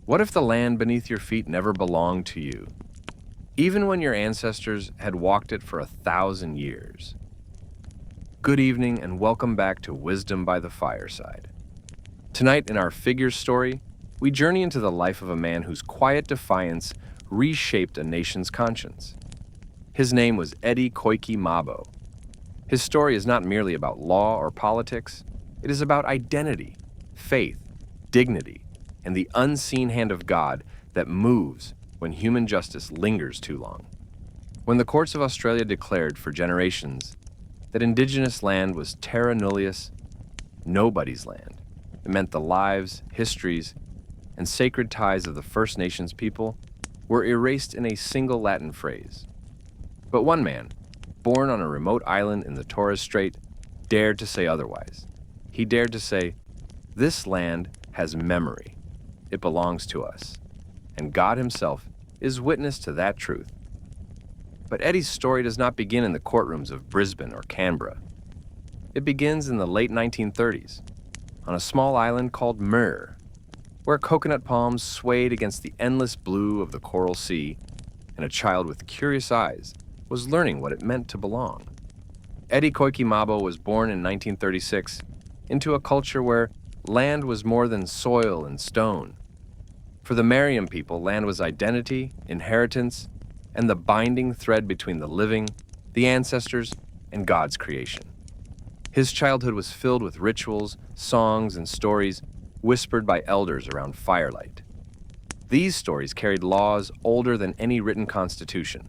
What if the land beneath your feet never belonged to you, even when your ancestors had walked it for 1,000 years? Good evening and welcome back to Wisdom by the Fireside. Tonight in our Figures story, we journey into the life of a man whose quiet defiance reshaped a nation's conscience. His name was Eddie Koiki Mabo. His story is not merely about law or politics, it is about identity, faith, dignity, and the unseen hand of God that moves when human justice lingers too long. When the courts of Australia declared for generations that Indigenous land was terra nullius, nobody's land, it meant the lives, histories, and sacred ties of the First Nations people were erased in a single Latin phrase. But one man, born on a remote island in the Torres Strait, dared to say otherwise. He dared to say, "This land has memory. It belongs to us." And God himself is witness to that truth. But Eddie's story does not begin in the courtrooms of Brisbane or Canberra. It begins in the late 1930s, on a small island called Mer, where coconut palms swayed against the endless blue of the coral sea, and a child with curious eyes was learning what it meant to belong. Eddie Koiki Mabo was born in 1936 into a culture where land was more than soil and stone. For the Meriam people, land was identity, inheritance, and the binding thread between the living, the ancestors, and God's creation. His childhood was filled with rituals, songs, and stories whispered by elders around firelight. These stories carried laws older than any written constitution,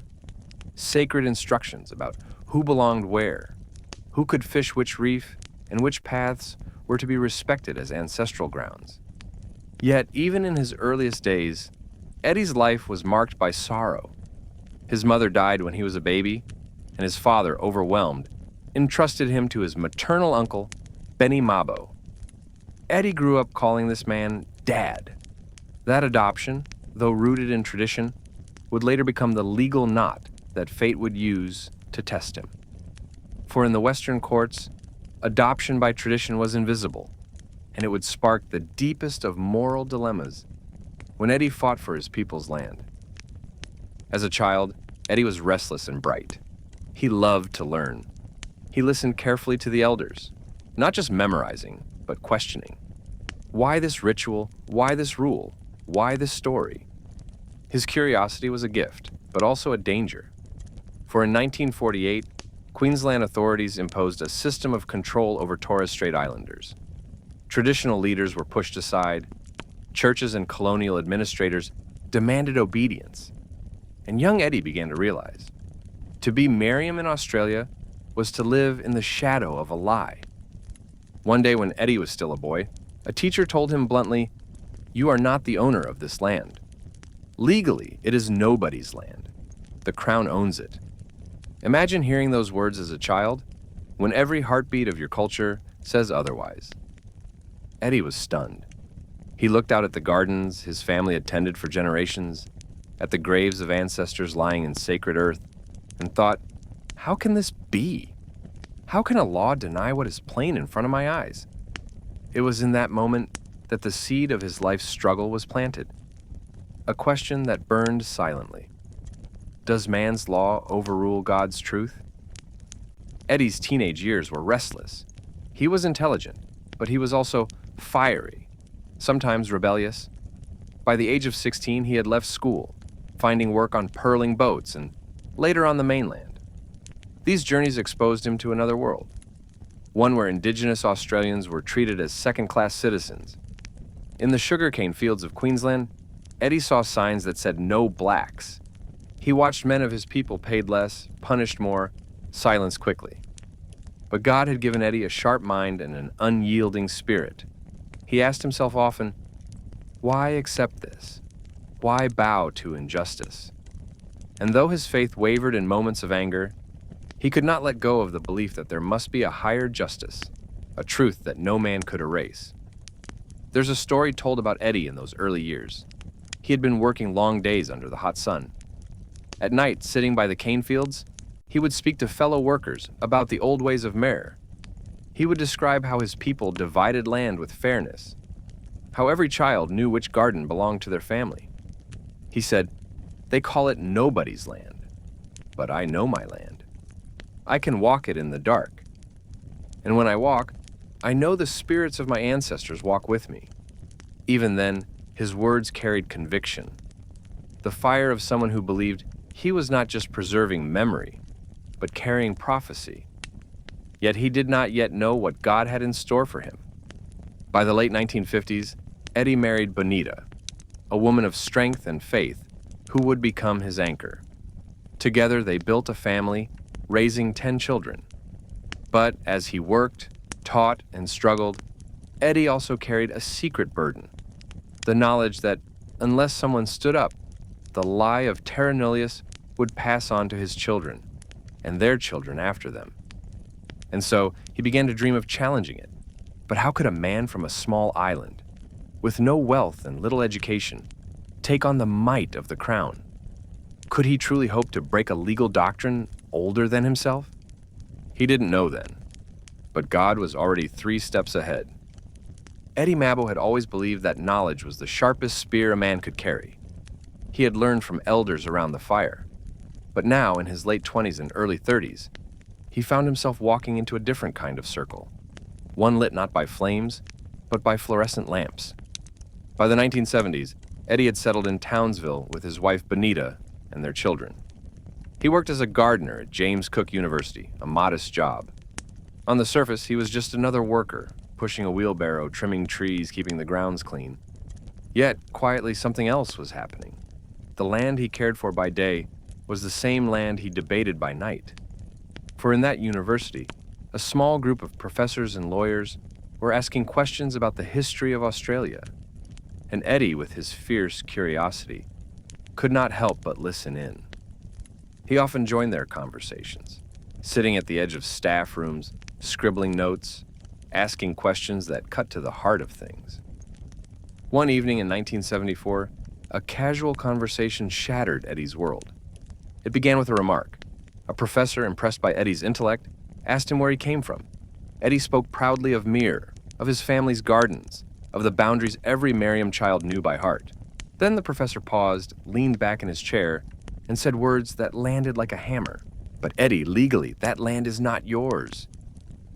sacred instructions about who belonged where, who could fish which reef, and which paths were to be respected as ancestral grounds. Yet, even in his earliest days, Eddie's life was marked by sorrow. His mother died when he was a baby, and his father, overwhelmed, entrusted him to his maternal uncle, Benny Mabo. Eddie grew up calling this man Dad. That adoption, though rooted in tradition, would later become the legal knot that fate would use to test him. For in the Western courts, adoption by tradition was invisible, and it would spark the deepest of moral dilemmas when Eddie fought for his people's land. As a child, Eddie was restless and bright. He loved to learn. He listened carefully to the elders, not just memorizing, but questioning. Why this ritual? Why this rule? Why this story? His curiosity was a gift, but also a danger. For in 1948, Queensland authorities imposed a system of control over Torres Strait Islanders. Traditional leaders were pushed aside. Churches and colonial administrators demanded obedience. And young Eddie began to realize, to be Meriam in Australia was to live in the shadow of a lie. One day when Eddie was still a boy, a teacher told him bluntly, "You are not the owner of this land. Legally, it is nobody's land. The Crown owns it." Imagine hearing those words as a child, when every heartbeat of your culture says otherwise. Eddie was stunned. He looked out at the gardens his family had tended for generations, at the graves of ancestors lying in sacred earth, and thought, how can this be? How can a law deny what is plain in front of my eyes? It was in that moment that the seed of his life's struggle was planted. A question that burned silently. Does man's law overrule God's truth? Eddie's teenage years were restless. He was intelligent, but he was also fiery, sometimes rebellious. By the age of 16, he had left school, finding work on pearling boats and later on the mainland. These journeys exposed him to another world, one where Indigenous Australians were treated as second-class citizens. In the sugarcane fields of Queensland, Eddie saw signs that said no blacks. He watched men of his people paid less, punished more, silenced quickly. But God had given Eddie a sharp mind and an unyielding spirit. He asked himself often, why accept this? Why bow to injustice? And though his faith wavered in moments of anger, he could not let go of the belief that there must be a higher justice, a truth that no man could erase. There's a story told about Eddie in those early years. He had been working long days under the hot sun. At night, sitting by the cane fields, he would speak to fellow workers about the old ways of Mer. He would describe how his people divided land with fairness. how every child knew which garden belonged to their family. He said, "They call it nobody's land, but I know my land. I can walk it in the dark. And when I walk, I know the spirits of my ancestors walk with me." Even then, his words carried conviction, the fire of someone who believed he was not just preserving memory, but carrying prophecy. Yet he did not yet know what God had in store for him. By the late 1950s, Eddie married Bonita, a woman of strength and faith who would become his anchor. Together, they built a family, raising 10 children. But as he worked, taught, and struggled, Eddie also carried a secret burden, the knowledge that unless someone stood up, the lie of terra nullius would pass on to his children, and their children after them. And so he began to dream of challenging it. But how could a man from a small island, with no wealth and little education, take on the might of the crown? Could he truly hope to break a legal doctrine older than himself? He didn't know then, but God was already 3 steps ahead. Eddie Mabo had always believed that knowledge was the sharpest spear a man could carry. He had learned from elders around the fire. But now, in his late 20s and early 30s, he found himself walking into a different kind of circle, one lit not by flames, but by fluorescent lamps. By the 1970s, Eddie had settled in Townsville with his wife Bonita and their children. He worked as a gardener at James Cook University, a modest job. On the surface, he was just another worker, pushing a wheelbarrow, trimming trees, keeping the grounds clean. Yet, quietly, something else was happening. The land he cared for by day was the same land he debated by night. For in that university, a small group of professors and lawyers were asking questions about the history of Australia. And Eddie, with his fierce curiosity, could not help but listen in. He often joined their conversations, sitting at the edge of staff rooms, scribbling notes, asking questions that cut to the heart of things. One evening in 1974, a casual conversation shattered Eddie's world. It began with a remark. A professor, impressed by Eddie's intellect, asked him where he came from. Eddie spoke proudly of Mer, of his family's gardens, of the boundaries every Merriam child knew by heart. Then the professor paused, leaned back in his chair, and said words that landed like a hammer. "But Eddie, legally, that land is not yours.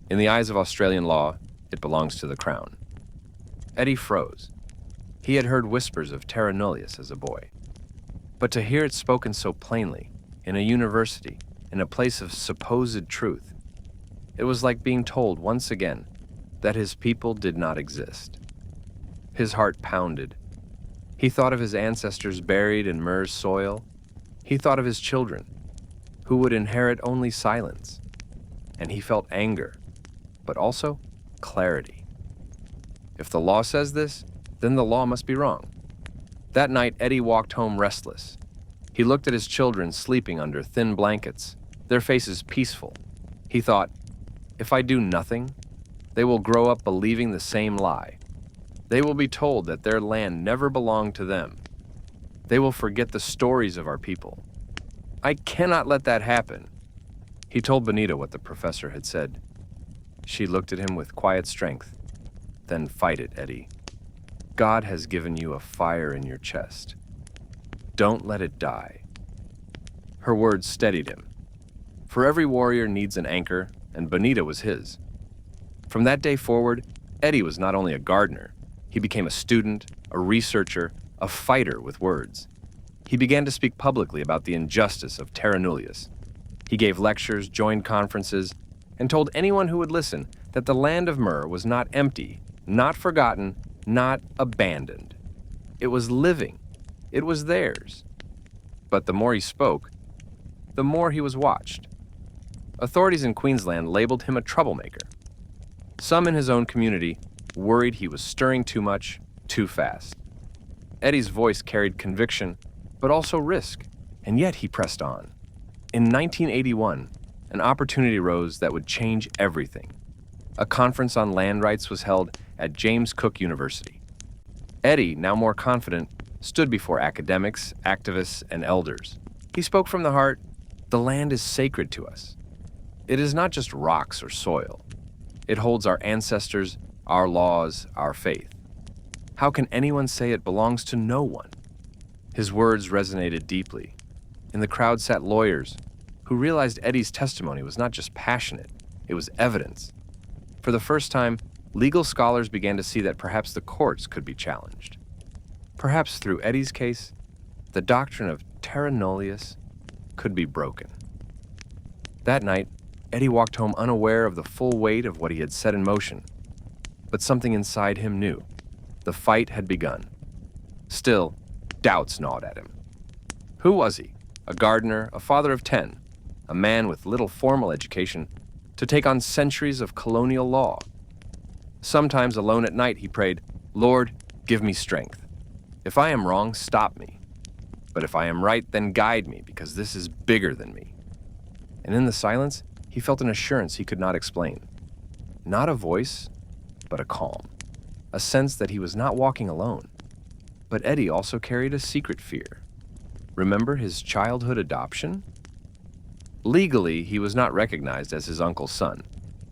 In the eyes of Australian law, it belongs to the Crown." Eddie froze. He had heard whispers of terra nullius as a boy. But to hear it spoken so plainly, in a university, in a place of supposed truth, it was like being told once again that his people did not exist. His heart pounded. He thought of his ancestors buried in Mer's soil. He thought of his children, who would inherit only silence. And he felt anger, but also clarity. If the law says this, then the law must be wrong. That night, Eddie walked home restless. He looked at his children sleeping under thin blankets, their faces peaceful. He thought, if I do nothing, they will grow up believing the same lie. They will be told that their land never belonged to them. They will forget the stories of our people. I cannot let that happen. He told Bonita what the professor had said. She looked at him with quiet strength. Then fight it, Eddie. God has given you a fire in your chest. Don't let it die. Her words steadied him. For every warrior needs an anchor, and Bonita was his. From that day forward, Eddie was not only a gardener, he became a student, a researcher, a fighter with words. He began to speak publicly about the injustice of terra nullius. He gave lectures, joined conferences, and told anyone who would listen that the land of Mer was not empty, not forgotten, not abandoned. It was living. It was theirs. But the more he spoke, the more he was watched. Authorities in Queensland labeled him a troublemaker. Some in his own community worried he was stirring too much, too fast. Eddie's voice carried conviction, but also risk, and yet he pressed on. In 1981, an opportunity arose that would change everything. A conference on land rights was held at James Cook University. Eddie, now more confident, stood before academics, activists, and elders. He spoke from the heart. The land is sacred to us. It is not just rocks or soil. It holds our ancestors, our laws, our faith. How can anyone say it belongs to no one? His words resonated deeply. In the crowd sat lawyers who realized Eddie's testimony was not just passionate, it was evidence. For the first time, legal scholars began to see that perhaps the courts could be challenged. Perhaps through Eddie's case, the doctrine of terra nullius could be broken. That night, Eddie walked home unaware of the full weight of what he had set in motion. But something inside him knew. The fight had begun. Still, doubts gnawed at him. Who was he? A gardener, a father of 10, a man with little formal education, to take on centuries of colonial law. Sometimes alone at night he prayed, "Lord, give me strength. If I am wrong, stop me. But if I am right, then guide me, because this is bigger than me." And in the silence, he felt an assurance he could not explain. Not a voice, but a calm. A sense that he was not walking alone. But Eddie also carried a secret fear. Remember his childhood adoption? Legally, he was not recognized as his uncle's son,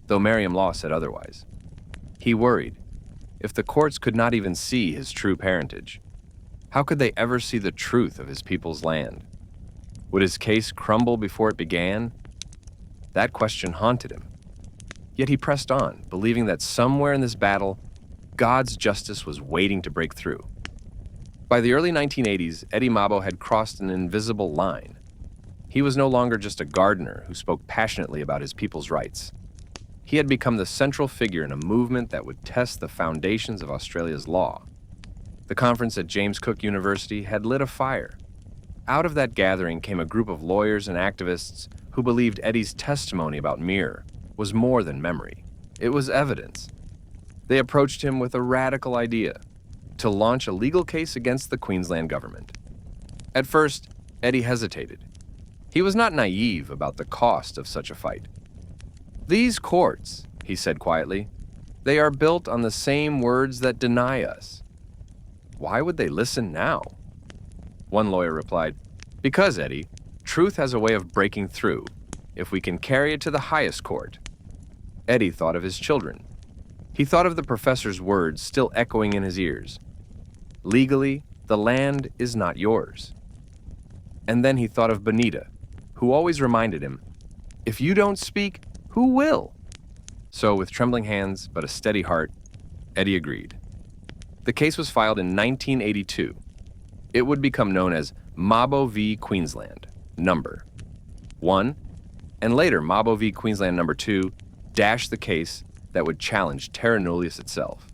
though Merriam law said otherwise. He worried. If the courts could not even see his true parentage, how could they ever see the truth of his people's land? Would his case crumble before it began? That question haunted him. Yet he pressed on, believing that somewhere in this battle, God's justice was waiting to break through. By the early 1980s, Eddie Mabo had crossed an invisible line. He was no longer just a gardener who spoke passionately about his people's rights. He had become the central figure in a movement that would test the foundations of Australia's law. The conference at James Cook University had lit a fire. Out of that gathering came a group of lawyers and activists who believed Eddie's testimony about Mer was more than memory. It was evidence. They approached him with a radical idea: to launch a legal case against the Queensland government. At first, Eddie hesitated. He was not naive about the cost of such a fight. "These courts," he said quietly, "they are built on the same words that deny us. Why would they listen now?" One lawyer replied, "Because, Eddie, truth has a way of breaking through, if we can carry it to the highest court." Eddie thought of his children. He thought of the professor's words still echoing in his ears. "Legally, the land is not yours." And then he thought of Benita, who always reminded him, "If you don't speak, who will?" So with trembling hands but a steady heart, Eddie agreed. The case was filed in 1982. It would become known as Mabo v. Queensland, number 1, and later Mabo v. Queensland number 2, dashed the case that would challenge terra nullius itself.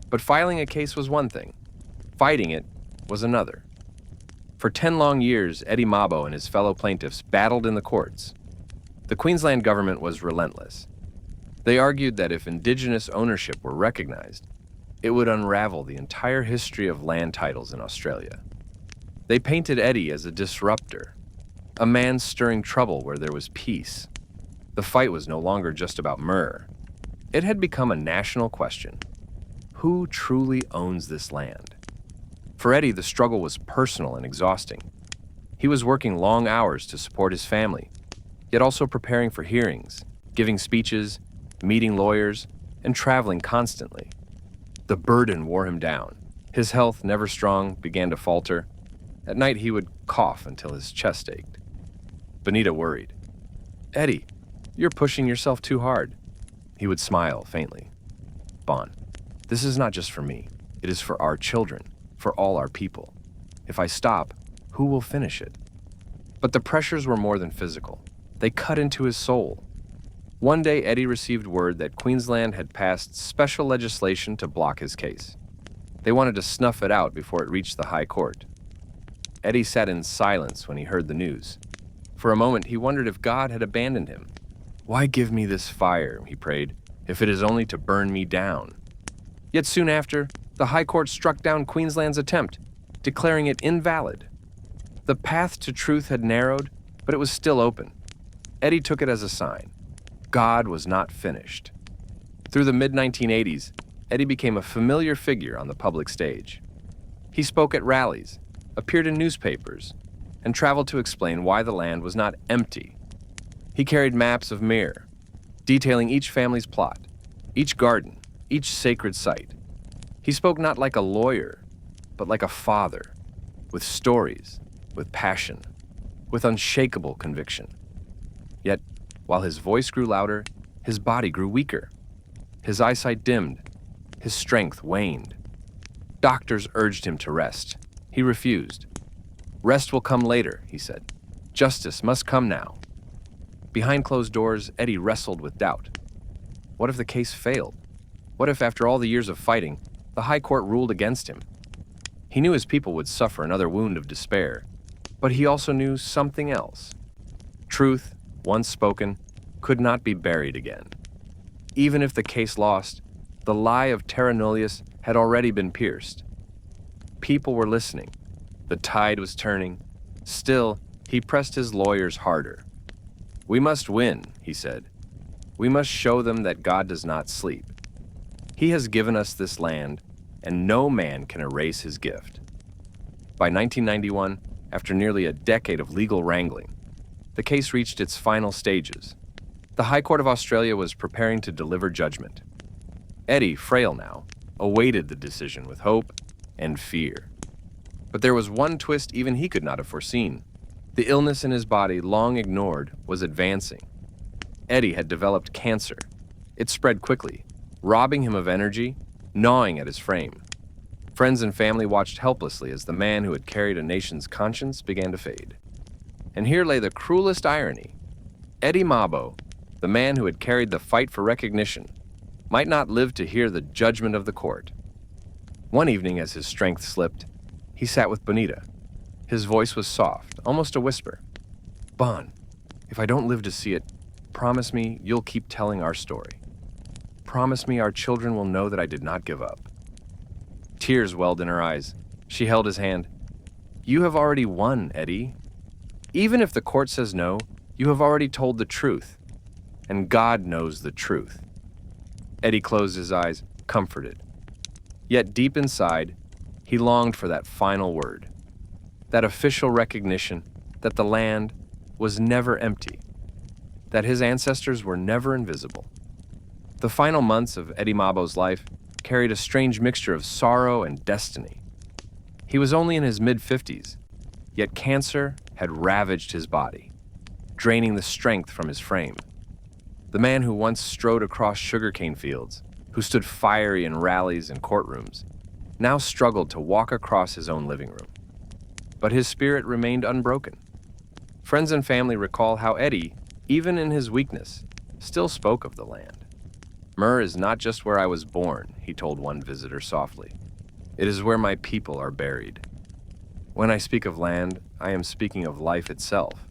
But filing a case was one thing. Fighting it was another. For 10 long years, Eddie Mabo and his fellow plaintiffs battled in the courts. The Queensland government was relentless. They argued that if Indigenous ownership were recognized, it would unravel the entire history of land titles in Australia. They painted Eddie as a disruptor, a man stirring trouble where there was peace. The fight was no longer just about Mer. It had become a national question. Who truly owns this land? For Eddie, the struggle was personal and exhausting. He was working long hours to support his family, yet also preparing for hearings, giving speeches, meeting lawyers, and traveling constantly. The burden wore him down. His health, never strong, began to falter. At night, he would cough until his chest ached. Benita worried. "Eddie, you're pushing yourself too hard." He would smile faintly. "Bon, this is not just for me. It is for our children, for all our people. If I stop, who will finish it?" But the pressures were more than physical. They cut into his soul. One day, Eddie received word that Queensland had passed special legislation to block his case. They wanted to snuff it out before it reached the High Court. Eddie sat in silence when he heard the news. For a moment, he wondered if God had abandoned him. "Why give me this fire," he prayed, "if it is only to burn me down?" Yet soon after, the High Court struck down Queensland's attempt, declaring it invalid. The path to truth had narrowed, but it was still open. Eddie took it as a sign. God was not finished. Through the mid-1980s, Eddie became a familiar figure on the public stage. He spoke at rallies, appeared in newspapers, and traveled to explain why the land was not empty. He carried maps of Mer, detailing each family's plot, each garden, each sacred site. He spoke not like a lawyer, but like a father, with stories, with passion, with unshakable conviction. Yet, while his voice grew louder, his body grew weaker. His eyesight dimmed, his strength waned. Doctors urged him to rest. He refused. Rest will come later, he said. Justice must come now. Behind closed doors, Eddie wrestled with doubt. What if the case failed? What if, after all the years of fighting, the High Court ruled against him? He knew his people would suffer another wound of despair, but he also knew something else. Truth, once spoken, could not be buried again. Even if the case lost, the lie of terra nullius had already been pierced. People were listening. The tide was turning. Still, he pressed his lawyers harder. We must win, he said. We must show them that God does not sleep. He has given us this land, and no man can erase his gift. By 1991, after nearly a decade of legal wrangling, the case reached its final stages. The High Court of Australia was preparing to deliver judgment. Eddie, frail now, awaited the decision with hope and fear. But there was one twist even he could not have foreseen. The illness in his body, long ignored, was advancing. Eddie had developed cancer. It spread quickly, robbing him of energy, gnawing at his frame. Friends and family watched helplessly as the man who had carried a nation's conscience began to fade. And here lay the cruelest irony. Eddie Mabo, the man who had carried the fight for recognition, might not live to hear the judgment of the court. One evening, as his strength slipped, he sat with Bonita. His voice was soft, almost a whisper. Bon, if I don't live to see it, promise me you'll keep telling our story. Promise me our children will know that I did not give up. Tears welled in her eyes. She held his hand. You have already won, Eddie. Even if the court says no, you have already told the truth. And God knows the truth. Eddie closed his eyes, comforted. Yet deep inside, he longed for that final word. That official recognition that the land was never empty. That his ancestors were never invisible. The final months of Eddie Mabo's life carried a strange mixture of sorrow and destiny. He was only in his mid-50s, yet cancer had ravaged his body, draining the strength from his frame. The man who once strode across sugarcane fields, who stood fiery in rallies and courtrooms, now struggled to walk across his own living room. But his spirit remained unbroken. Friends and family recall how Eddie, even in his weakness, still spoke of the land. Mer is not just where I was born, he told one visitor softly. It is where my people are buried. When I speak of land, I am speaking of life itself.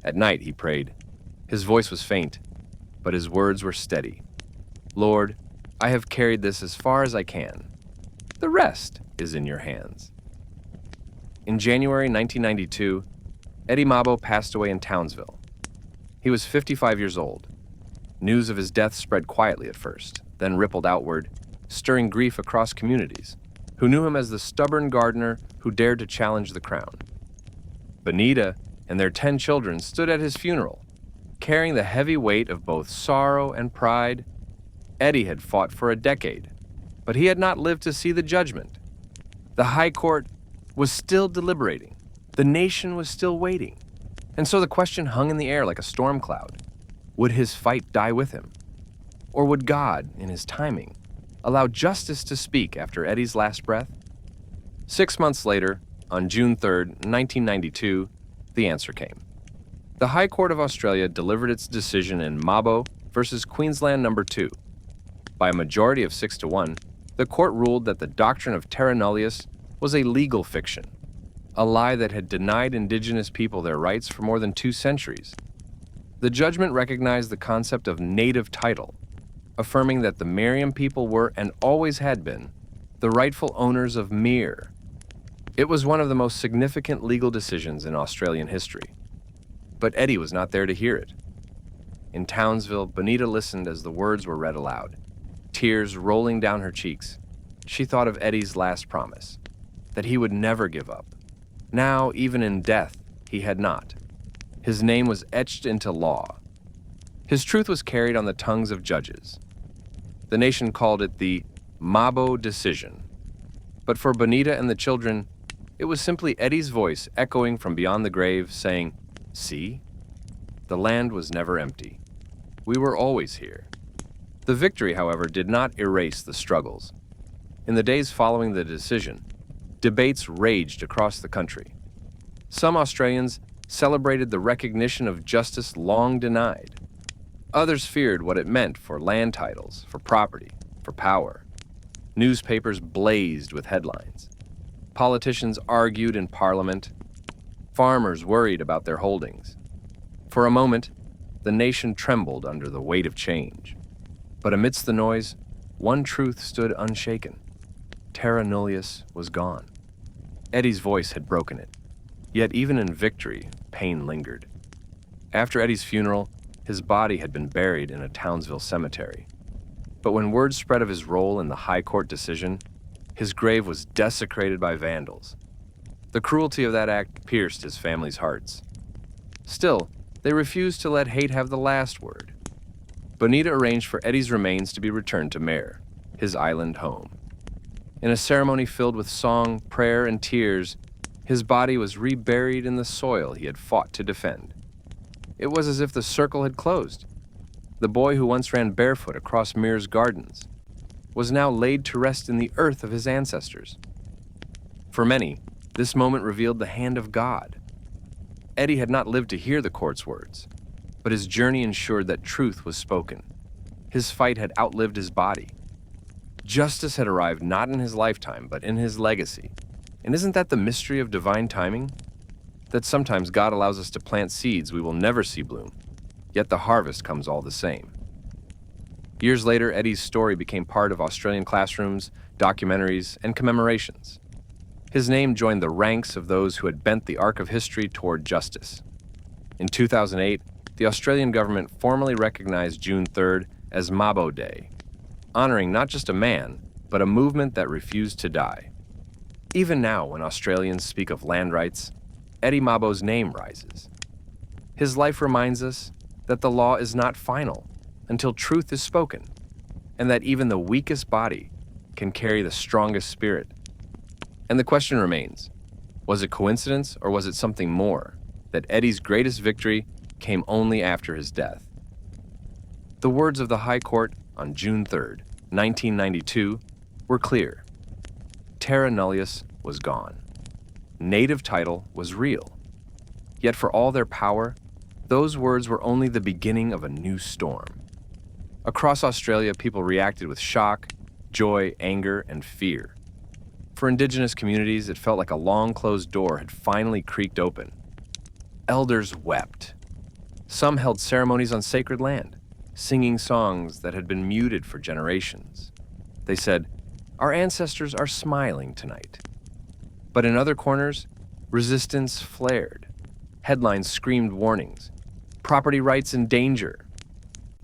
At night, he prayed. His voice was faint, but his words were steady. Lord, I have carried this as far as I can. The rest is in your hands. In January 1992, Eddie Mabo passed away in Townsville. He was 55 years old. News of his death spread quietly at first, then rippled outward, stirring grief across communities, who knew him as the stubborn gardener who dared to challenge the crown. Bonita and their 10 children stood at his funeral, carrying the heavy weight of both sorrow and pride. Eddie had fought for a decade, but he had not lived to see the judgment. The High Court was still deliberating. The nation was still waiting. And so the question hung in the air like a storm cloud. Would his fight die with him? Or would God, in his timing, allow justice to speak after Eddie's last breath? 6 months later, on June 3rd, 1992, the answer came. The High Court of Australia delivered its decision in Mabo versus Queensland No. 2. By a majority of 6-1, the court ruled that the doctrine of terra nullius was a legal fiction, a lie that had denied Indigenous people their rights for more than 2 centuries. The judgment recognized the concept of native title, affirming that the Meriam people were, and always had been, the rightful owners of Mer. It was one of the most significant legal decisions in Australian history. But Eddie was not there to hear it. In Townsville, Bonita listened as the words were read aloud, tears rolling down her cheeks. She thought of Eddie's last promise, that he would never give up. Now, even in death, he had not. His name was etched into law. His truth was carried on the tongues of judges. The nation called it the Mabo decision. But for Bonita and the children, it was simply Eddie's voice echoing from beyond the grave saying, "See? The land was never empty. We were always here." The victory, however, did not erase the struggles. In the days following the decision, debates raged across the country. Some Australians celebrated the recognition of justice long denied. Others feared what it meant for land titles, for property, for power. Newspapers blazed with headlines. Politicians argued in Parliament. Farmers worried about their holdings. For a moment, the nation trembled under the weight of change. But amidst the noise, one truth stood unshaken. Terra nullius was gone. Eddie's voice had broken it. Yet even in victory, pain lingered. After Eddie's funeral, his body had been buried in a Townsville cemetery. But when word spread of his role in the High Court decision, his grave was desecrated by vandals. The cruelty of that act pierced his family's hearts. Still, they refused to let hate have the last word. Bonita arranged for Eddie's remains to be returned to Mer, his island home. In a ceremony filled with song, prayer, and tears, his body was reburied in the soil he had fought to defend. It was as if the circle had closed. The boy who once ran barefoot across Mer's gardens was now laid to rest in the earth of his ancestors. For many, this moment revealed the hand of God. Eddie had not lived to hear the court's words, but his journey ensured that truth was spoken. His fight had outlived his body. Justice had arrived not in his lifetime, but in his legacy. And isn't that the mystery of divine timing? That sometimes God allows us to plant seeds we will never see bloom, yet the harvest comes all the same. Years later, Eddie's story became part of Australian classrooms, documentaries, and commemorations. His name joined the ranks of those who had bent the arc of history toward justice. In 2008, the Australian government formally recognized June 3rd as Mabo Day, honoring not just a man, but a movement that refused to die. Even now, when Australians speak of land rights, Eddie Mabo's name rises. His life reminds us that the law is not final until truth is spoken, and that even the weakest body can carry the strongest spirit. And the question remains, was it coincidence or was it something more, that Eddie's greatest victory came only after his death? The words of the High Court on June 3rd, 1992, were clear. Terra nullius was gone. Native title was real. Yet for all their power, those words were only the beginning of a new storm. Across Australia, people reacted with shock, joy, anger, and fear. For Indigenous communities, it felt like a long-closed door had finally creaked open. Elders wept. Some held ceremonies on sacred land, singing songs that had been muted for generations. They said, "Our ancestors are smiling tonight." But in other corners, resistance flared. Headlines screamed warnings. Property rights in danger.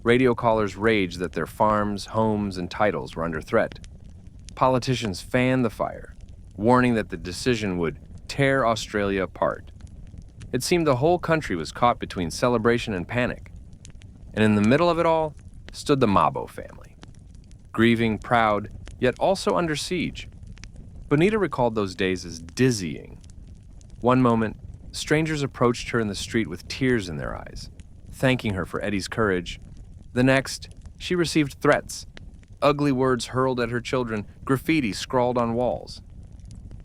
Radio callers raged that their farms, homes, and titles were under threat. Politicians fanned the fire, warning that the decision would tear Australia apart. It seemed the whole country was caught between celebration and panic. And in the middle of it all stood the Mabo family, grieving, proud, yet also under siege. Bonita recalled those days as dizzying. One moment, strangers approached her in the street with tears in their eyes, thanking her for Eddie's courage. The next, she received threats, ugly words hurled at her children, graffiti scrawled on walls.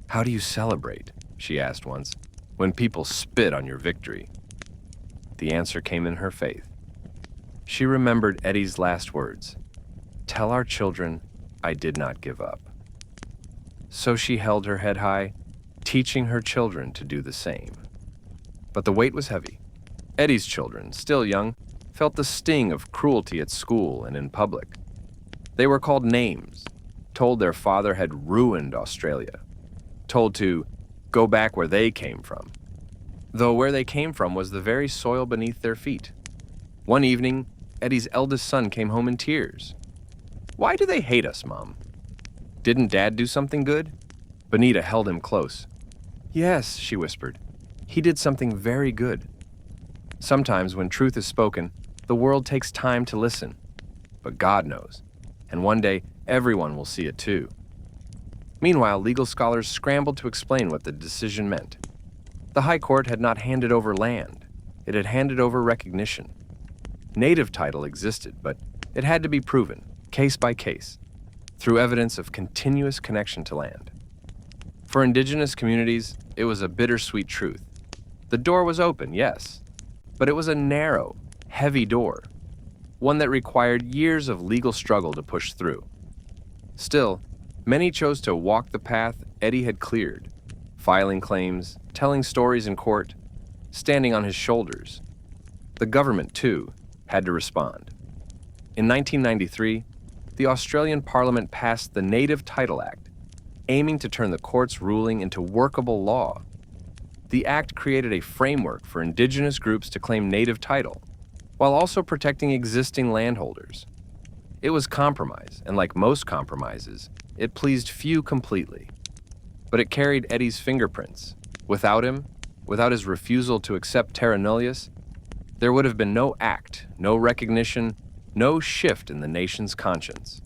"How do you celebrate," she asked once, "when people spit on your victory?" The answer came in her faith. She remembered Eddie's last words, "Tell our children I did not give up." So she held her head high, teaching her children to do the same. But the weight was heavy. Eddie's children, still young, felt the sting of cruelty at school and in public. They were called names, told their father had ruined Australia, told to go back where they came from, though where they came from was the very soil beneath their feet. One evening, Eddie's eldest son came home in tears. "Why do they hate us, Mom? Didn't Dad do something good?" Bonita held him close. "Yes," she whispered. "He did something very good." Sometimes when truth is spoken, the world takes time to listen. But God knows. And one day, Everyone will see it too. Meanwhile, legal scholars scrambled to explain what the decision meant. The High Court had not handed over land. It had handed over recognition. Native title existed, but it had to be proven, case by case, through evidence of continuous connection to land. For indigenous communities, it was a bittersweet truth. The door was open, yes, but it was a narrow, heavy door, one that required years of legal struggle to push through. Still, many chose to walk the path Eddie had cleared, filing claims, telling stories in court, standing on his shoulders. The government, too, had to respond. In 1993, the Australian Parliament passed the Native Title Act, aiming to turn the court's ruling into workable law. The act created a framework for Indigenous groups to claim native title, while also protecting existing landholders. It was compromise, and like most compromises, it pleased few completely. But it carried Eddie's fingerprints. Without him, without his refusal to accept terra nullius, there would have been no act, no recognition, no shift in the nation's conscience.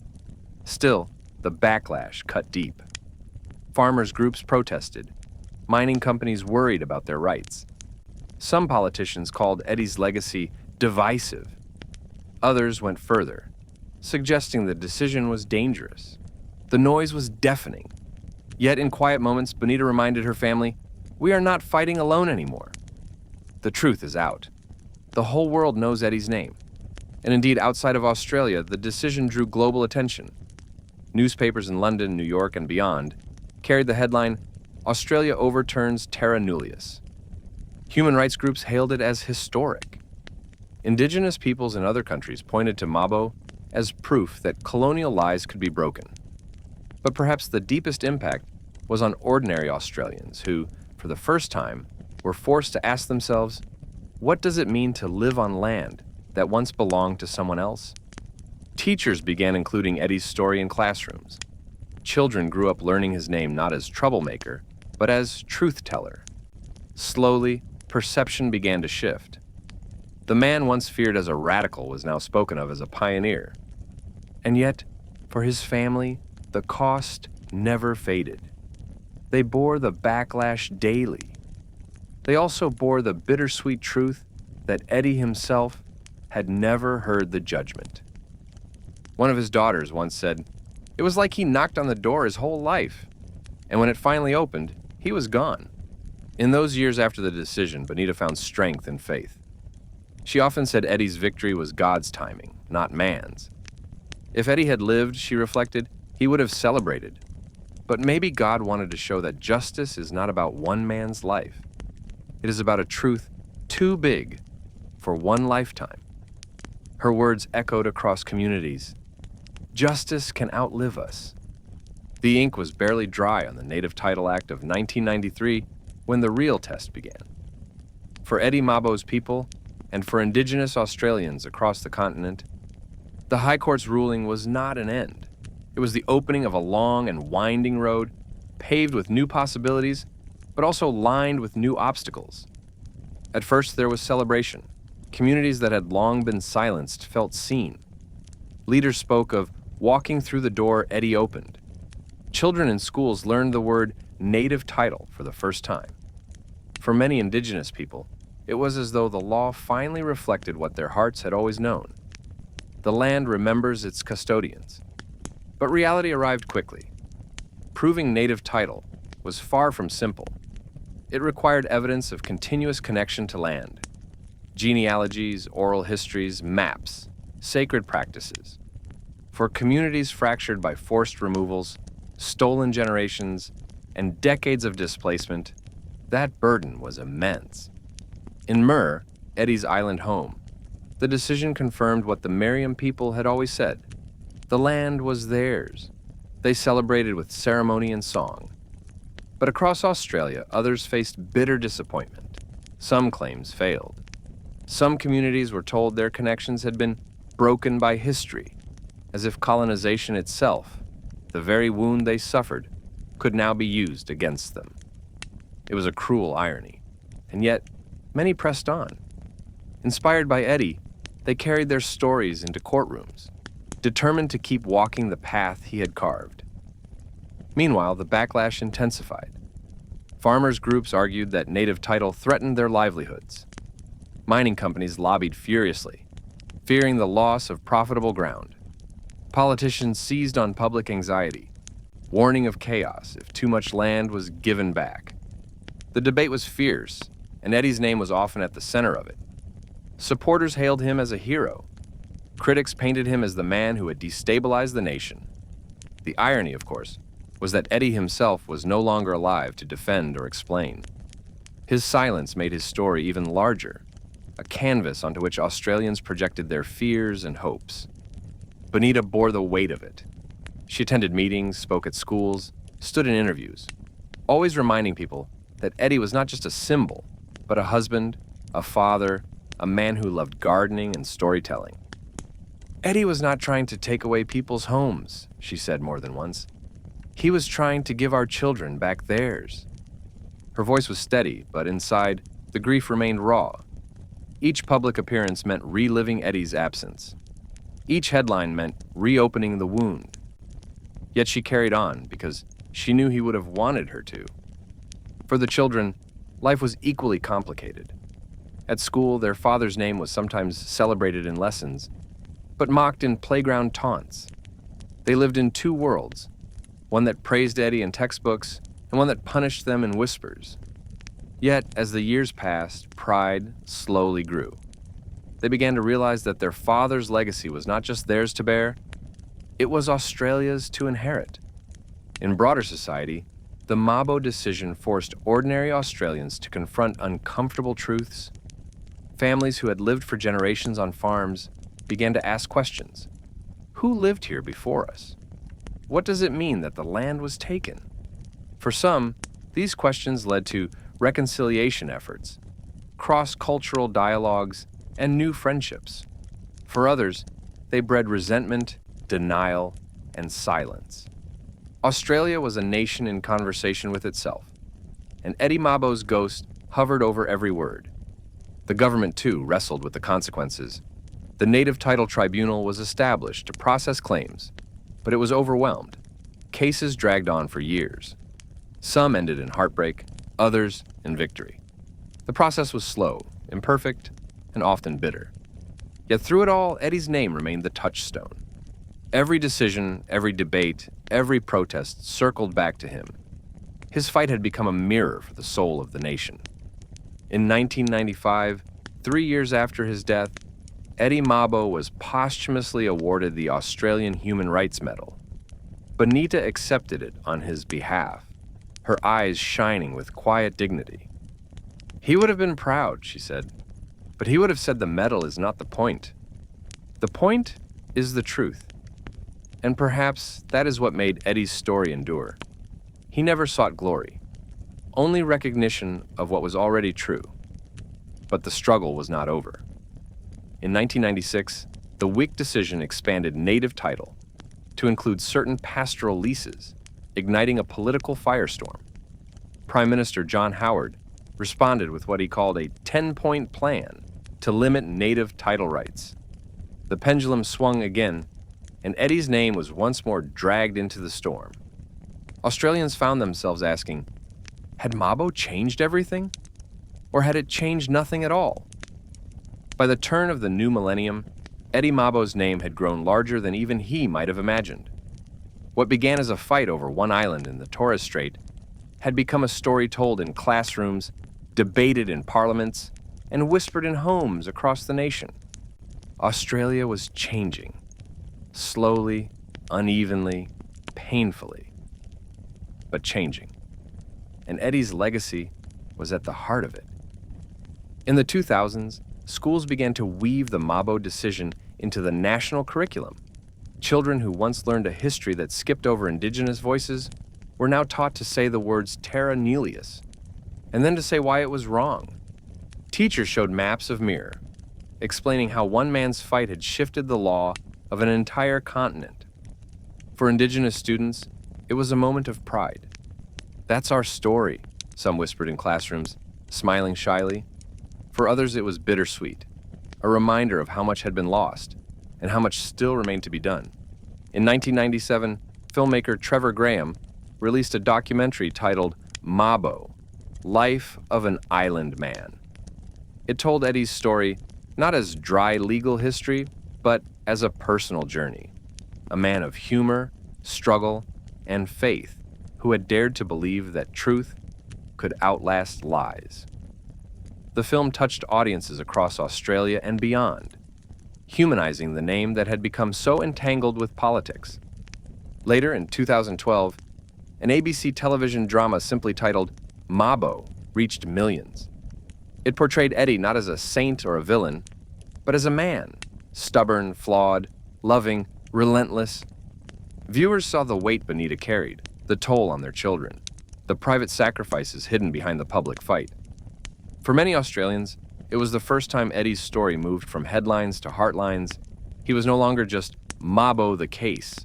Still, the backlash cut deep. Farmers' groups protested. Mining companies worried about their rights. Some politicians called Eddie's legacy divisive. Others went further, suggesting the decision was dangerous. The noise was deafening. Yet in quiet moments, Bonita reminded her family, "We are not fighting alone anymore." The truth is out. The whole world knows Eddie's name. And indeed, outside of Australia, the decision drew global attention. Newspapers in London, New York, and beyond carried the headline, "Australia overturns terra nullius." Human rights groups hailed it as historic. Indigenous peoples in other countries pointed to Mabo as proof that colonial lies could be broken. But perhaps the deepest impact was on ordinary Australians who, for the first time, were forced to ask themselves, what does it mean to live on land that once belonged to someone else? Teachers began including Eddie's story in classrooms. Children grew up learning his name not as troublemaker, but as truth teller. Slowly, perception began to shift. The man once feared as a radical was now spoken of as a pioneer. And yet, for his family, the cost never faded. They bore the backlash daily. They also bore the bittersweet truth that Eddie himself had never heard the judgment. One of his daughters once said, "It was like he knocked on the door his whole life, and when it finally opened, he was gone." In those years after the decision, Bonita found strength and faith. She often said Eddie's victory was God's timing, not man's. If Eddie had lived, she reflected, he would have celebrated. But maybe God wanted to show that justice is not about one man's life. It is about a truth too big for one lifetime. Her words echoed across communities. Justice can outlive us. The ink was barely dry on the Native Title Act of 1993 when the real test began. For Eddie Mabo's people, and for Indigenous Australians across the continent, the High Court's ruling was not an end. It was the opening of a long and winding road, paved with new possibilities, but also lined with new obstacles. At first, there was celebration. Communities that had long been silenced felt seen. Leaders spoke of walking through the door Eddie opened. Children in schools learned the word native title for the first time. For many Indigenous people, it was as though the law finally reflected what their hearts had always known. The land remembers its custodians. But reality arrived quickly. Proving native title was far from simple. It required evidence of continuous connection to land. Genealogies, oral histories, maps, sacred practices. For communities fractured by forced removals, stolen generations, and decades of displacement, that burden was immense. In Mer, Eddie's island home, the decision confirmed what the Meriam people had always said. The land was theirs. They celebrated with ceremony and song. But across Australia, others faced bitter disappointment. Some claims failed. Some communities were told their connections had been broken by history, as if colonization itself, the very wound they suffered, could now be used against them. It was a cruel irony, and yet many pressed on. Inspired by Eddie, they carried their stories into courtrooms. determined to keep walking the path he had carved. Meanwhile, the backlash intensified. Farmers' groups argued that native title threatened their livelihoods. Mining companies lobbied furiously, fearing the loss of profitable ground. Politicians seized on public anxiety, warning of chaos if too much land was given back. The debate was fierce, and Eddie's name was often at the center of it. Supporters hailed him as a hero. Critics painted him as the man who had destabilized the nation. The irony, of course, was that Eddie himself was no longer alive to defend or explain. His silence made his story even larger, a canvas onto which Australians projected their fears and hopes. Bonita bore the weight of it. She attended meetings, spoke at schools, stood in interviews, always reminding people that Eddie was not just a symbol, but a husband, a father, a man who loved gardening and storytelling. Eddie was not trying to take away people's homes, she said more than once. He was trying to give our children back theirs. Her voice was steady, but inside, the grief remained raw. Each public appearance meant reliving Eddie's absence. Each headline meant reopening the wound. Yet she carried on because she knew he would have wanted her to. For the children, life was equally complicated. At school, their father's name was sometimes celebrated in lessons, but mocked in playground taunts. They lived in two worlds, one that praised Eddie in textbooks and one that punished them in whispers. Yet, as the years passed, pride slowly grew. They began to realize that their father's legacy was not just theirs to bear, it was Australia's to inherit. In broader society, the Mabo decision forced ordinary Australians to confront uncomfortable truths. Families who had lived for generations on farms began to ask questions. Who lived here before us? What does it mean that the land was taken? For some, these questions led to reconciliation efforts, cross-cultural dialogues, and new friendships. For others, they bred resentment, denial, and silence. Australia was a nation in conversation with itself, and Eddie Mabo's ghost hovered over every word. The government, too, wrestled with the consequences. The Native Title Tribunal was established to process claims, but it was overwhelmed. Cases dragged on for years. Some ended in heartbreak, others in victory. The process was slow, imperfect, and often bitter. Yet through it all, Eddie's name remained the touchstone. Every decision, every debate, every protest circled back to him. His fight had become a mirror for the soul of the nation. In 1995, 3 years after his death, Eddie Mabo was posthumously awarded the Australian Human Rights Medal. Bonita accepted it on his behalf, her eyes shining with quiet dignity. He would have been proud, she said, but he would have said the medal is not the point. The point is the truth. And perhaps that is what made Eddie's story endure. He never sought glory, only recognition of what was already true. But the struggle was not over. In 1996, the Wick decision expanded native title to include certain pastoral leases, igniting a political firestorm. Prime Minister John Howard responded with what he called a 10-point plan to limit native title rights. The pendulum swung again, and Eddie's name was once more dragged into the storm. Australians found themselves asking, had Mabo changed everything? Or had it changed nothing at all? By the turn of the new millennium, Eddie Mabo's name had grown larger than even he might have imagined. What began as a fight over one island in the Torres Strait had become a story told in classrooms, debated in parliaments, and whispered in homes across the nation. Australia was changing, slowly, unevenly, painfully, but changing. And Eddie's legacy was at the heart of it. In the 2000s, schools began to weave the Mabo decision into the national curriculum. Children who once learned a history that skipped over indigenous voices were now taught to say the words terra nullius, and then to say why it was wrong. Teachers showed maps of Mer, explaining how one man's fight had shifted the law of an entire continent. For indigenous students, it was a moment of pride. That's our story, some whispered in classrooms, smiling shyly. For others, it was bittersweet, a reminder of how much had been lost, and how much still remained to be done. In 1997, filmmaker Trevor Graham released a documentary titled Mabo, Life of an Island Man. It told Eddie's story not as dry legal history, but as a personal journey. A man of humor, struggle, and faith who had dared to believe that truth could outlast lies. The film touched audiences across Australia and beyond, humanizing the name that had become so entangled with politics. Later, in 2012, an ABC television drama simply titled Mabo reached millions. It portrayed Eddie not as a saint or a villain, but as a man, stubborn, flawed, loving, relentless. Viewers saw the weight Bonita carried, the toll on their children, the private sacrifices hidden behind the public fight. For many Australians, it was the first time Eddie's story moved from headlines to heartlines. He was no longer just Mabo the case.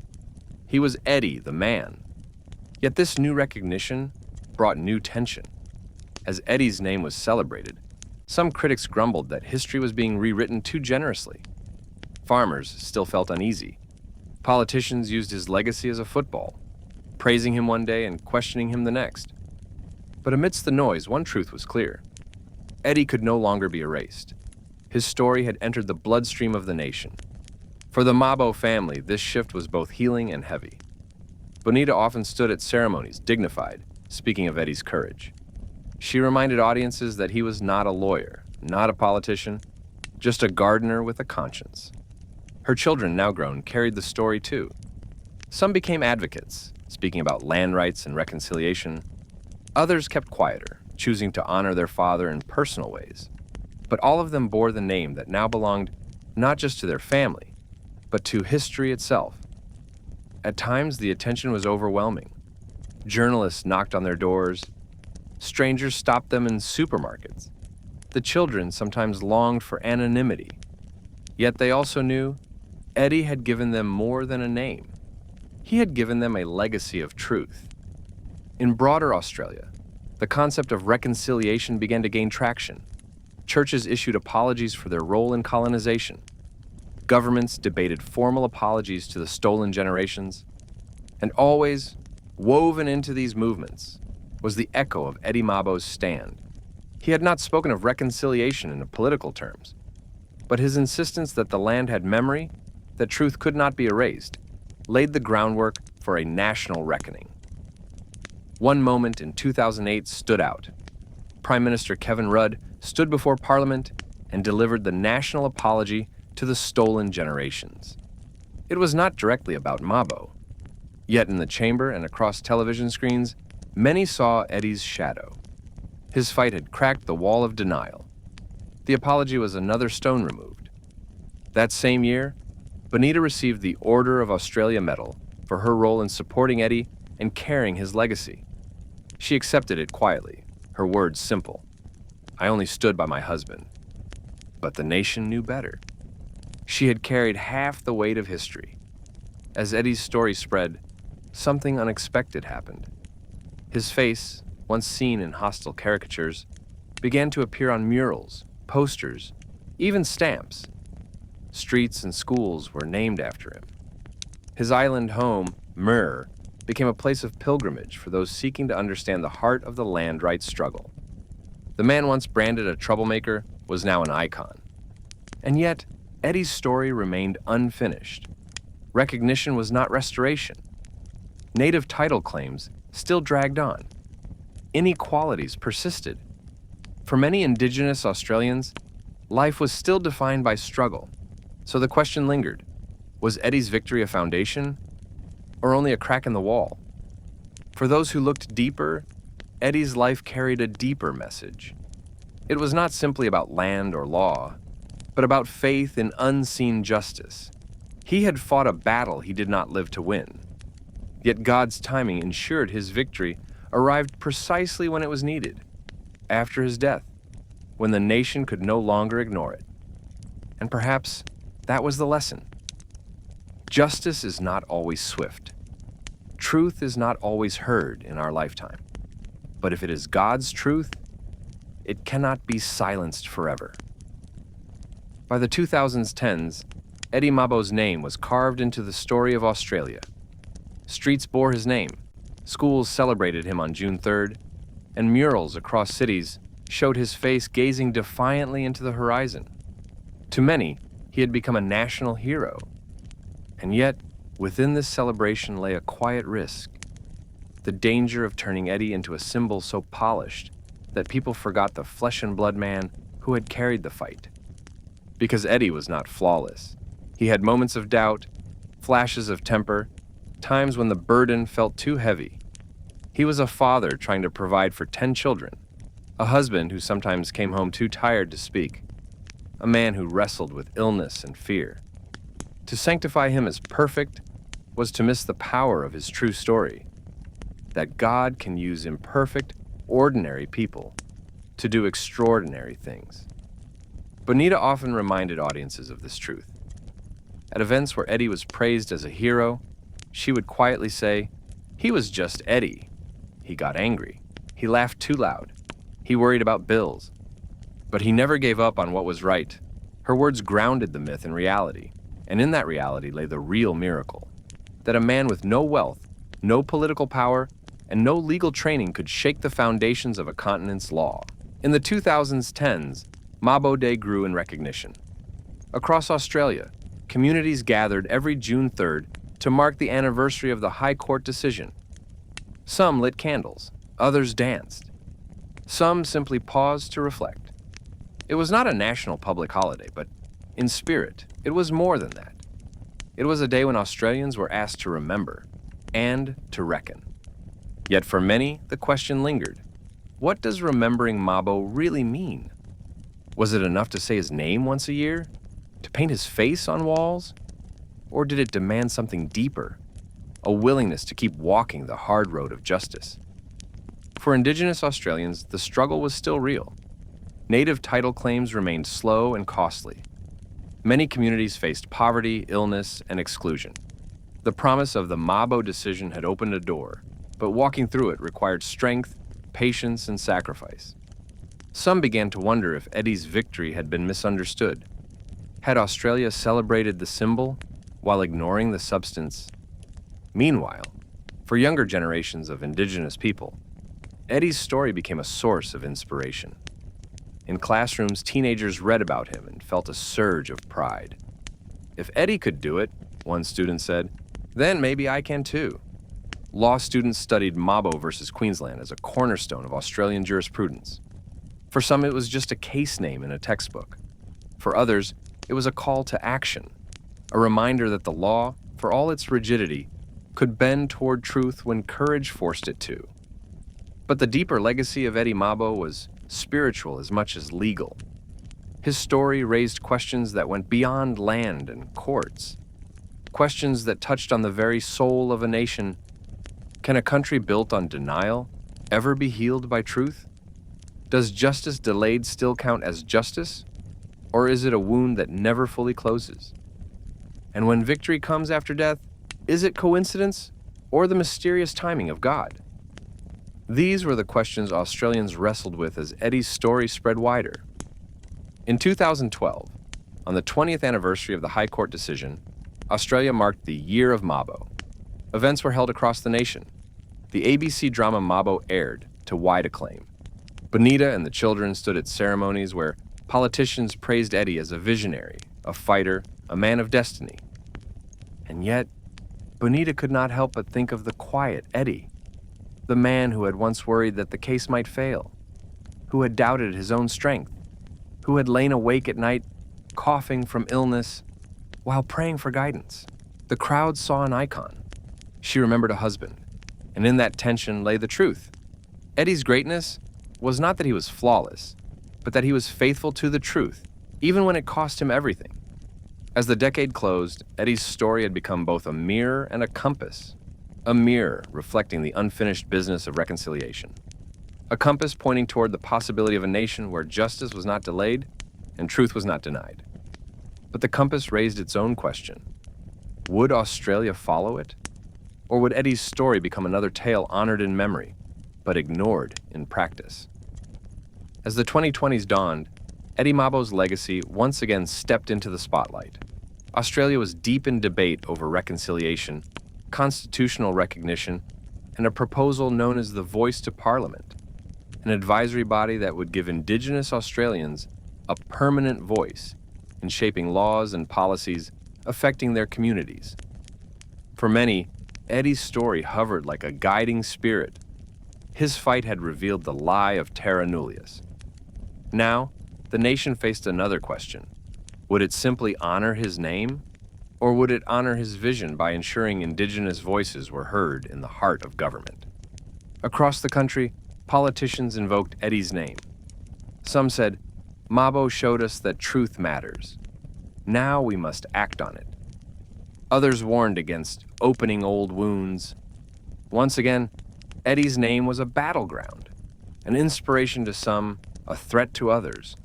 He was Eddie the man. Yet this new recognition brought new tension. As Eddie's name was celebrated, some critics grumbled that history was being rewritten too generously. Farmers still felt uneasy. Politicians used his legacy as a football, praising him one day and questioning him the next. But amidst the noise, one truth was clear. Eddie could no longer be erased. His story had entered the bloodstream of the nation. For the Mabo family, this shift was both healing and heavy. Bonita often stood at ceremonies, dignified, speaking of Eddie's courage. She reminded audiences that he was not a lawyer, not a politician, just a gardener with a conscience. Her children, now grown, carried the story too. Some became advocates, speaking about land rights and reconciliation. Others kept quieter, choosing to honor their father in personal ways. But all of them bore the name that now belonged not just to their family, but to history itself. At times, the attention was overwhelming. Journalists knocked on their doors. Strangers stopped them in supermarkets. The children sometimes longed for anonymity. Yet they also knew Eddie had given them more than a name. He had given them a legacy of truth. In broader Australia, the concept of reconciliation began to gain traction. Churches issued apologies for their role in colonization. Governments debated formal apologies to the stolen generations. And always, woven into these movements, was the echo of Eddie Mabo's stand. He had not spoken of reconciliation in political terms, but his insistence that the land had memory, that truth could not be erased, laid the groundwork for a national reckoning. One moment in 2008 stood out. Prime Minister Kevin Rudd stood before Parliament and delivered the national apology to the stolen generations. It was not directly about Mabo. Yet in the chamber and across television screens, many saw Eddie's shadow. His fight had cracked the wall of denial. The apology was another stone removed. That same year, Bonita received the Order of Australia Medal for her role in supporting Eddie and carrying his legacy. She accepted it quietly, her words simple. I only stood by my husband. But the nation knew better. She had carried half the weight of history. As Eddie's story spread, something unexpected happened. His face, once seen in hostile caricatures, began to appear on murals, posters, even stamps. Streets and schools were named after him. His island home, Mer, became a place of pilgrimage for those seeking to understand the heart of the land rights struggle. The man once branded a troublemaker was now an icon. And yet, Eddie's story remained unfinished. Recognition was not restoration. Native title claims still dragged on. Inequalities persisted. For many Indigenous Australians, life was still defined by struggle. So the question lingered, was Eddie's victory a foundation, or only a crack in the wall? For those who looked deeper, Eddie's life carried a deeper message. It was not simply about land or law, but about faith in unseen justice. He had fought a battle he did not live to win. Yet God's timing ensured his victory arrived precisely when it was needed, after his death, when the nation could no longer ignore it. And perhaps that was the lesson. Justice is not always swift. Truth is not always heard in our lifetime. But if it is God's truth, it cannot be silenced forever. By the 2010s, Eddie Mabo's name was carved into the story of Australia. Streets bore his name, schools celebrated him on June 3rd, and murals across cities showed his face gazing defiantly into the horizon. To many, he had become a national hero. And yet, within this celebration lay a quiet risk: the danger of turning Eddie into a symbol so polished that people forgot the flesh and blood man who had carried the fight. Because Eddie was not flawless. He had moments of doubt, flashes of temper, times when the burden felt too heavy. He was a father trying to provide for 10 children, a husband who sometimes came home too tired to speak, a man who wrestled with illness and fear. To sanctify him as perfect was to miss the power of his true story, that God can use imperfect, ordinary people to do extraordinary things. Bonita often reminded audiences of this truth. At events where Eddie was praised as a hero, she would quietly say, "He was just Eddie. He got angry. He laughed too loud. He worried about bills. But he never gave up on what was right." Her words grounded the myth in reality, and in that reality lay the real miracle: that a man with no wealth, no political power, and no legal training could shake the foundations of a continent's law. In the 2010s, Mabo Day grew in recognition. Across Australia, communities gathered every June 3rd to mark the anniversary of the High Court decision. Some lit candles, others danced. Some simply paused to reflect. It was not a national public holiday, but in spirit, it was more than that. It was a day when Australians were asked to remember and to reckon. Yet for many, the question lingered: what does remembering Mabo really mean? Was it enough to say his name once a year? To paint his face on walls? Or did it demand something deeper? A willingness to keep walking the hard road of justice? For Indigenous Australians, the struggle was still real. Native title claims remained slow and costly. Many communities faced poverty, illness, and exclusion. The promise of the Mabo decision had opened a door, but walking through it required strength, patience, and sacrifice. Some began to wonder if Eddie's victory had been misunderstood. Had Australia celebrated the symbol while ignoring the substance? Meanwhile, for younger generations of Indigenous people, Eddie's story became a source of inspiration. In classrooms, teenagers read about him and felt a surge of pride. "If Eddie could do it," one student said, "then maybe I can too." Law students studied Mabo versus Queensland as a cornerstone of Australian jurisprudence. For some, it was just a case name in a textbook. For others, it was a call to action, a reminder that the law, for all its rigidity, could bend toward truth when courage forced it to. But the deeper legacy of Eddie Mabo was spiritual as much as legal. His story raised questions that went beyond land and courts, questions that touched on the very soul of a nation. Can a country built on denial ever be healed by truth? Does justice delayed still count as justice? Or is it a wound that never fully closes? And when victory comes after death, is it coincidence or the mysterious timing of God? These were the questions Australians wrestled with as Eddie's story spread wider. In 2012, on the 20th anniversary of the High Court decision, Australia marked the Year of Mabo. Events were held across the nation. The ABC drama Mabo aired to wide acclaim. Bonita and the children stood at ceremonies where politicians praised Eddie as a visionary, a fighter, a man of destiny. And yet, Bonita could not help but think of the quiet Eddie, the man who had once worried that the case might fail, who had doubted his own strength, who had lain awake at night, coughing from illness, while praying for guidance. The crowd saw an icon. She remembered a husband, and in that tension lay the truth. Eddie's greatness was not that he was flawless, but that he was faithful to the truth, even when it cost him everything. As the decade closed, Eddie's story had become both a mirror and a compass. A mirror reflecting the unfinished business of reconciliation. A compass pointing toward the possibility of a nation where justice was not delayed and truth was not denied. But the compass raised its own question. Would Australia follow it? Or would Eddie's story become another tale honored in memory, but ignored in practice? As the 2020s dawned, Eddie Mabo's legacy once again stepped into the spotlight. Australia was deep in debate over reconciliation, constitutional recognition, and a proposal known as the Voice to Parliament, an advisory body that would give Indigenous Australians a permanent voice in shaping laws and policies affecting their communities. For many, Eddie's story hovered like a guiding spirit. His fight had revealed the lie of terra nullius. Now, the nation faced another question. Would it simply honor his name, or would it honor his vision by ensuring Indigenous voices were heard in the heart of government? Across the country, politicians invoked Eddie's name. Some said, "Mabo showed us that truth matters. Now we must act on it." Others warned against opening old wounds. Once again, Eddie's name was a battleground, an inspiration to some, a threat to others.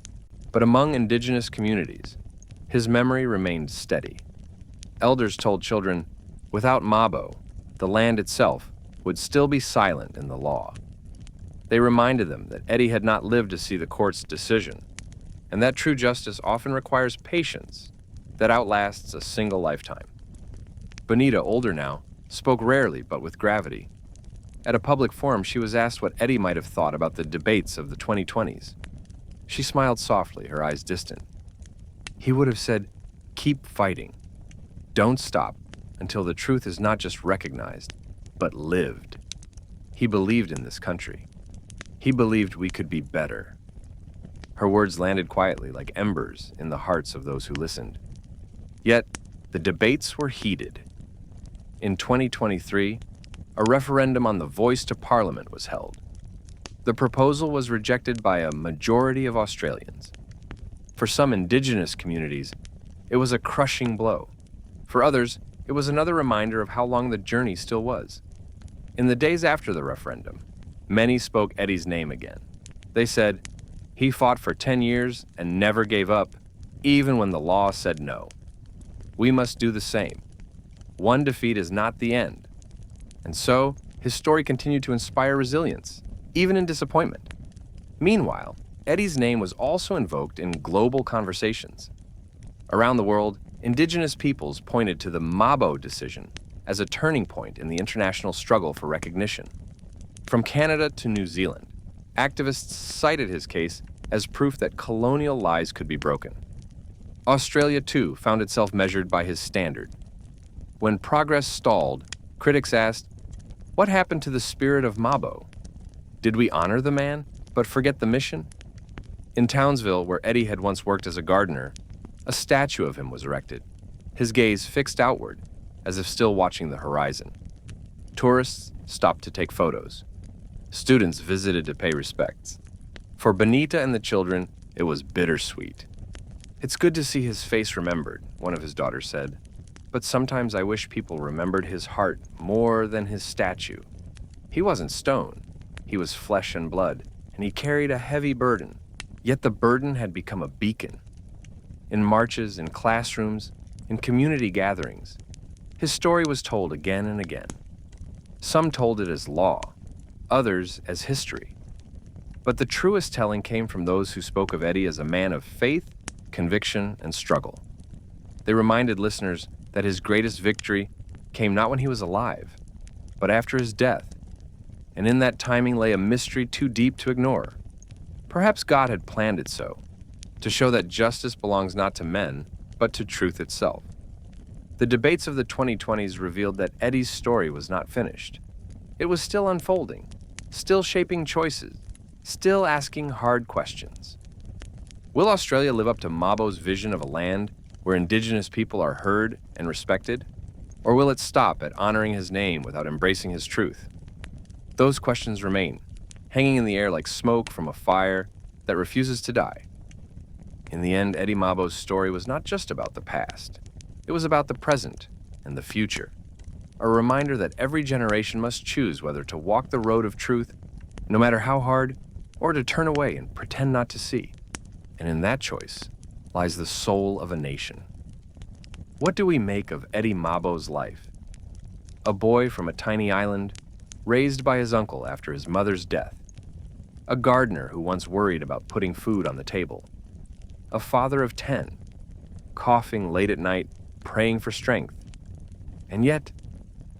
But among Indigenous communities, his memory remained steady. Elders told children, without Mabo, the land itself would still be silent in the law. They reminded them that Eddie had not lived to see the court's decision, and that true justice often requires patience that outlasts a single lifetime. Bonita, older now, spoke rarely but with gravity. At a public forum, she was asked what Eddie might have thought about the debates of the 2020s. She smiled softly, her eyes distant. He would have said, "Keep fighting. Don't stop until the truth is not just recognized, but lived." He believed in this country. He believed we could be better. Her words landed quietly like embers in the hearts of those who listened. Yet, the debates were heated. In 2023, a referendum on the Voice to Parliament was held. The proposal was rejected by a majority of Australians. For some Indigenous communities, it was a crushing blow. For others, it was another reminder of how long the journey still was. In the days after the referendum, many spoke Eddie's name again. They said, "He fought for 10 years and never gave up, even when the law said no. We must do the same. One defeat is not the end." And so, his story continued to inspire resilience, even in disappointment. Meanwhile, Eddie's name was also invoked in global conversations. Around the world, Indigenous peoples pointed to the Mabo decision as a turning point in the international struggle for recognition. From Canada to New Zealand, activists cited his case as proof that colonial lies could be broken. Australia, too, found itself measured by his standard. When progress stalled, critics asked, what happened to the spirit of Mabo? Did we honor the man, but forget the mission? In Townsville, where Eddie had once worked as a gardener, a statue of him was erected, his gaze fixed outward, as if still watching the horizon. Tourists stopped to take photos. Students visited to pay respects. For Bonita and the children, it was bittersweet. "It's good to see his face remembered," one of his daughters said. "But sometimes I wish people remembered his heart more than his statue. He wasn't stone. He was flesh and blood, and he carried a heavy burden. Yet the burden had become a beacon. In marches, in classrooms, in community gatherings, his story was told again and again. Some told it as law, others as history. But the truest telling came from those who spoke of Eddie as a man of faith, conviction, and struggle. They reminded listeners that his greatest victory came not when he was alive, but after his death. And in that timing lay a mystery too deep to ignore. Perhaps God had planned it so, to show that justice belongs not to men, but to truth itself. The debates of the 2020s revealed that Eddie's story was not finished. It was still unfolding, still shaping choices, still asking hard questions. Will Australia live up to Mabo's vision of a land where Indigenous people are heard and respected? Or will it stop at honoring his name without embracing his truth? Those questions remain, hanging in the air like smoke from a fire that refuses to die. In the end, Eddie Mabo's story was not just about the past. It was about the present and the future. A reminder that every generation must choose whether to walk the road of truth, no matter how hard, or to turn away and pretend not to see. And in that choice lies the soul of a nation. What do we make of Eddie Mabo's life? A boy from a tiny island, raised by his uncle after his mother's death. A gardener who once worried about putting food on the table. A father of 10, coughing late at night praying for strength. And yet,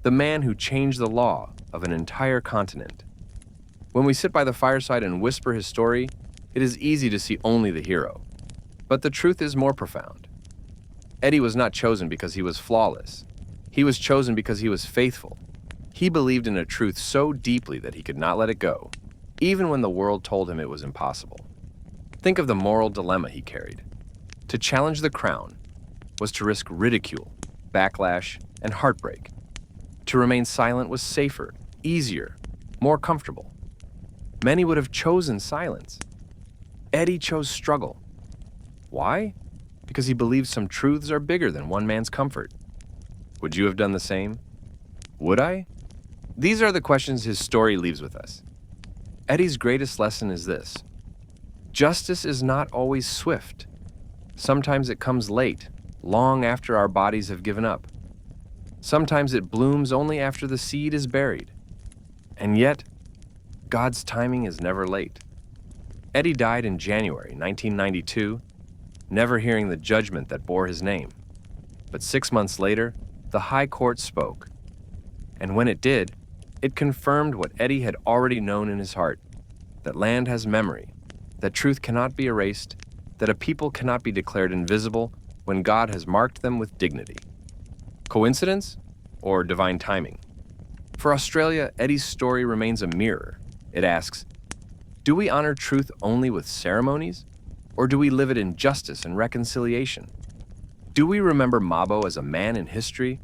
the man who changed the law of an entire continent. When we sit by the fireside and whisper his story, it is easy to see only the hero. But the truth is more profound. Eddie was not chosen because he was flawless. He was chosen because he was faithful. He believed in a truth so deeply that he could not let it go, even when the world told him it was impossible. Think of the moral dilemma he carried. To challenge the crown was to risk ridicule, backlash, and heartbreak. To remain silent was safer, easier, more comfortable. Many would have chosen silence. Eddie chose struggle. Why? Because he believed some truths are bigger than one man's comfort. Would you have done the same? Would I? These are the questions his story leaves with us. Eddie's greatest lesson is this: justice is not always swift. Sometimes it comes late, long after our bodies have given up. Sometimes it blooms only after the seed is buried. And yet, God's timing is never late. Eddie died in January 1992, never hearing the judgment that bore his name. But 6 months later, the High Court spoke. And when it did, it confirmed what Eddie had already known in his heart: that land has memory, that truth cannot be erased, that a people cannot be declared invisible when God has marked them with dignity. Coincidence or divine timing? For Australia, Eddie's story remains a mirror. It asks, do we honor truth only with ceremonies, or do we live it in justice and reconciliation? Do we remember Mabo as a man in history,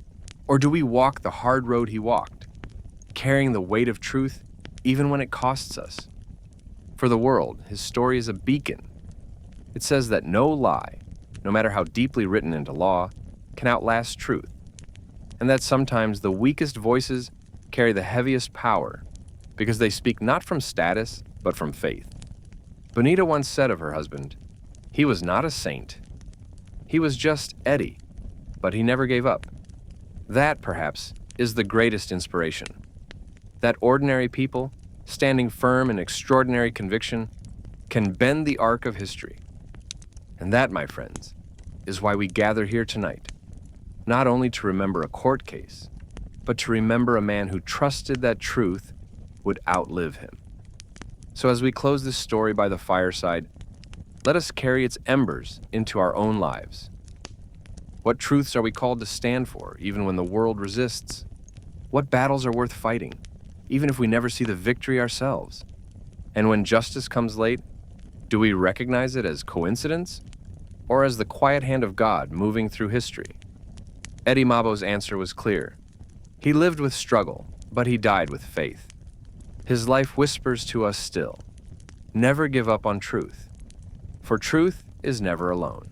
or do we walk the hard road he walked, carrying the weight of truth even when it costs us? For the world, his story is a beacon. It says that no lie, no matter how deeply written into law, can outlast truth, and that sometimes the weakest voices carry the heaviest power because they speak not from status, but from faith. Bonita once said of her husband, he was not a saint. He was just Eddie, but he never gave up. That, perhaps, is the greatest inspiration. That ordinary people, standing firm in extraordinary conviction, can bend the arc of history. And that, my friends, is why we gather here tonight, not only to remember a court case, but to remember a man who trusted that truth would outlive him. So as we close this story by the fireside, let us carry its embers into our own lives. What truths are we called to stand for, even when the world resists? What battles are worth fighting, even if we never see the victory ourselves? And when justice comes late, do we recognize it as coincidence, or as the quiet hand of God moving through history? Eddie Mabo's answer was clear. He lived with struggle, but he died with faith. His life whispers to us still, never give up on truth, for truth is never alone.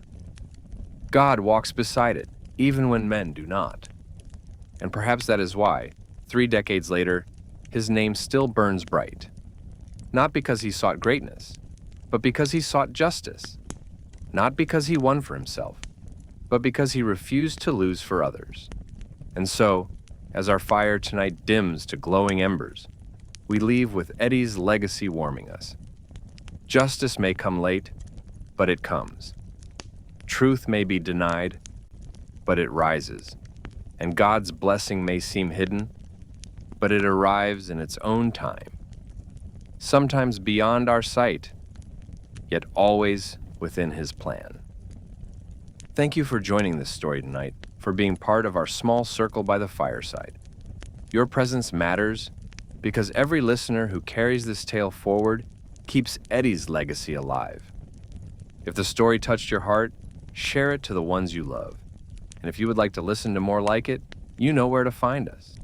God walks beside it, even when men do not. And perhaps that is why, 3 decades later, his name still burns bright. Not because he sought greatness, but because he sought justice. Not because he won for himself, but because he refused to lose for others. And so, as our fire tonight dims to glowing embers, we leave with Eddie's legacy warming us. Justice may come late, but it comes. Truth may be denied, but it rises. And God's blessing may seem hidden, but it arrives in its own time. Sometimes beyond our sight, yet always within His plan. Thank you for joining this story tonight, for being part of our small circle by the fireside. Your presence matters because every listener who carries this tale forward keeps Eddie's legacy alive. If the story touched your heart, share it to the ones you love. And if you would like to listen to more like it, you know where to find us.